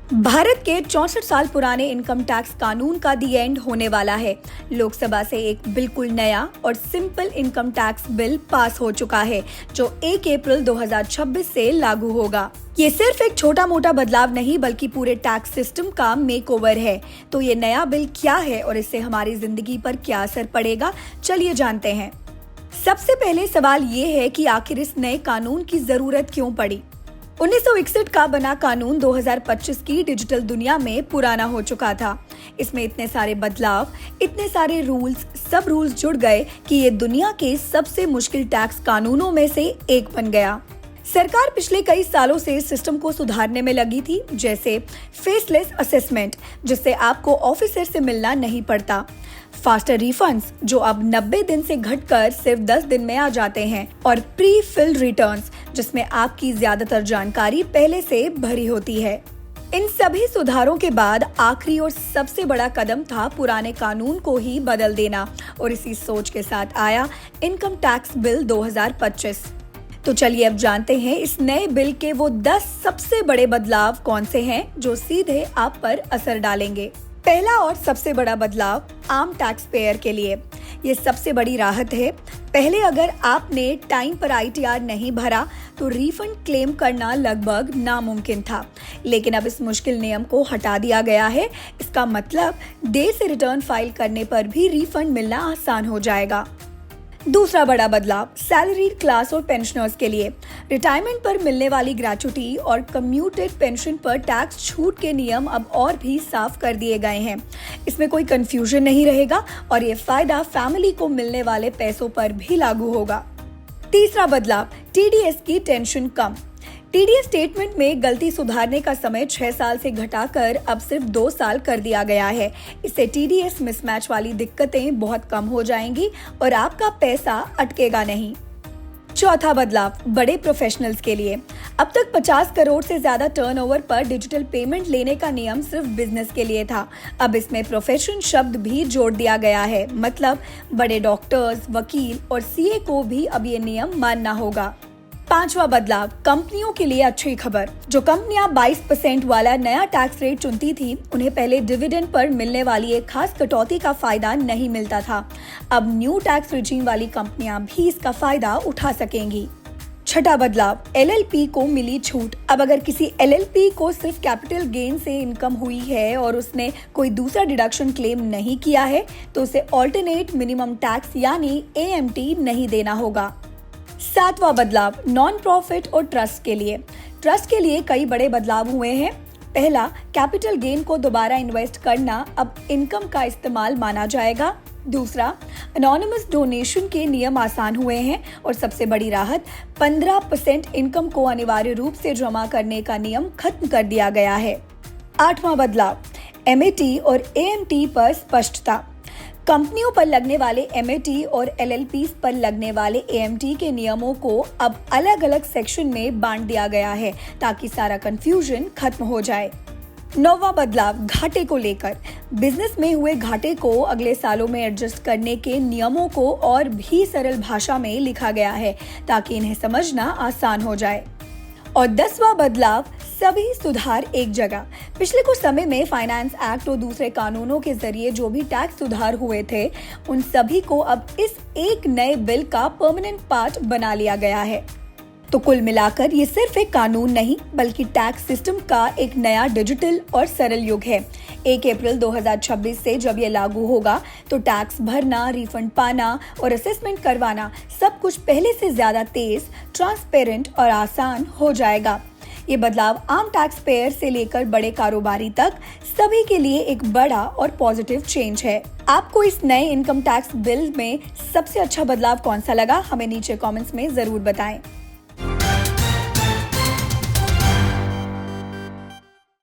भारत के 64 साल पुराने इनकम टैक्स कानून का दी एंड होने वाला है। लोकसभा से एक बिल्कुल नया और simple income tax bill pass हो चुका है जो 1 अप्रैल 2026 से लागू होगा। ये सिर्फ एक छोटा मोटा बदलाव नहीं बल्कि पूरे टैक्स सिस्टम का मेकओवर है। तो ये नया बिल क्या है और इससे हमारी जिंदगी पर क्या असर पड़ेगा, चलिए जानते हैं। सबसे पहले सवाल ये है कि आखिर इस नए कानून की जरूरत क्यों पड़ी। 1961 का बना कानून 2025 की डिजिटल दुनिया में पुराना हो चुका था। इसमें इतने सारे बदलाव, इतने सारे सब रूल्स जुड़ गए कि ये दुनिया के सबसे मुश्किल टैक्स कानूनों में से एक बन गया। सरकार पिछले कई सालों से इस सिस्टम को सुधारने में लगी थी, जैसे फेसलेस असेसमेंट जिससे आपको ऑफिसर से मिलना नहीं पड़ता, फास्टर रिफंड्स जो अब 90 दिन से घटकर सिर्फ 10 दिन में आ जाते हैं, और प्री फिल्ड रिटर्न्स जिसमें आपकी ज्यादातर जानकारी पहले से भरी होती है। इन सभी सुधारों के बाद आखिरी और सबसे बड़ा कदम था पुराने कानून को ही बदल देना, और इसी सोच के साथ आया इनकम टैक्स बिल 2025। तो चलिए अब जानते हैं इस नए बिल के वो 10 सबसे बड़े बदलाव कौन से हैं जो सीधे आप पर असर डालेंगे। पहला और सबसे बड़ा बदलाव आम टैक्स पेयर के लिए। ये सबसे बड़ी राहत है। पहले अगर आपने टाइम पर ITR नहीं भरा तो रिफंड क्लेम करना लगभग नामुमकिन था, लेकिन अब इस मुश्किल नियम को हटा दिया गया है। इसका मतलब देर से रिटर्न फाइल करने पर भी रिफंड मिलना आसान हो जाएगा। दूसरा बड़ा बदलाव सैलरीड क्लास और पेंशनर्स के लिए। रिटायरमेंट पर मिलने वाली ग्रेच्युटी और कम्यूटेड पेंशन पर टैक्स छूट के नियम अब और भी साफ कर दिए गए हैं। इसमें कोई कंफ्यूजन नहीं रहेगा और ये फायदा फैमिली को मिलने वाले पैसों पर भी लागू होगा। तीसरा बदलाव TDS की टेंशन कम। TDS स्टेटमेंट में गलती सुधारने का समय 6 साल से घटाकर अब सिर्फ 2 साल कर दिया गया है। इससे TDS मिसमैच वाली दिक्कतें बहुत कम हो जाएंगी और आपका पैसा अटकेगा नहीं। चौथा बदलाव बड़े प्रोफेशनल्स के लिए। अब तक 50 करोड़ से ज्यादा टर्नओवर पर डिजिटल पेमेंट लेने का नियम सिर्फ बिजनेस के लिए था। अब इसमें प्रोफेशन शब्द भी जोड़ दिया गया है, मतलब बड़े डॉक्टर्स, वकील और CA को भी अब ये नियम मानना होगा। पांचवा बदलाव कंपनियों के लिए अच्छी खबर। जो कंपनियां 22% वाला नया टैक्स रेट चुनती थी, उन्हें पहले डिविडेंड पर मिलने वाली एक खास कटौती का फायदा नहीं मिलता था। अब न्यू टैक्स रिजीम वाली कंपनियां भी इसका फायदा उठा सकेंगी। छठा बदलाव LLP को मिली छूट। अब अगर किसी LLP को सिर्फ कैपिटल गेन से इनकम हुई है और उसने कोई दूसरा डिडक्शन क्लेम नहीं किया है तो उसे ऑल्टरनेट मिनिमम टैक्स यानी AMT नहीं देना होगा। सातवां बदलाव नॉन प्रॉफिट और ट्रस्ट के लिए। ट्रस्ट के लिए कई बड़े बदलाव हुए हैं। पहला, कैपिटल गेन को दोबारा इन्वेस्ट करना अब इनकम का इस्तेमाल माना जाएगा। दूसरा, अनोनिमस डोनेशन के नियम आसान हुए हैं और सबसे बड़ी राहत 15% इनकम को अनिवार्य रूप से जमा करने का नियम खत्म कर दिया गया है। आठवां बदलाव MAT और AMT पर स्पष्टता। कंपनियों पर लगने वाले MAT और LLPs पर लगने वाले AMT के नियमों को अब अलग अलग सेक्शन में बांट दिया गया है ताकि सारा कंफ्यूजन खत्म हो जाए। नौवां बदलाव घाटे को लेकर। बिजनेस में हुए घाटे को अगले सालों में एडजस्ट करने के नियमों को और भी सरल भाषा में लिखा गया है ताकि इन्हें समझना आसान हो जाए। और 10वां बदलाव सभी सुधार एक जगह। पिछले कुछ समय में फाइनेंस एक्ट और दूसरे कानूनों के जरिए जो भी टैक्स सुधार हुए थे, उन सभी को अब इस एक नए बिल का परमानेंट पार्ट बना लिया गया है। तो कुल मिलाकर ये सिर्फ एक कानून नहीं बल्कि टैक्स सिस्टम का एक नया डिजिटल और सरल युग है। 1 अप्रैल 2026 से जब ये लागू होगा तो टैक्स भरना, रिफंड पाना और असेसमेंट करवाना सब कुछ पहले से ज्यादा तेज, ट्रांसपेरेंट और आसान हो जाएगा। ये बदलाव आम टैक्स पेयर से लेकर बड़े कारोबारी तक सभी के लिए एक बड़ा और पॉजिटिव चेंज है। आपको इस नए इनकम टैक्स बिल में सबसे अच्छा बदलाव कौन सा लगा, हमें नीचे कमेंट्स में जरूर बताएं।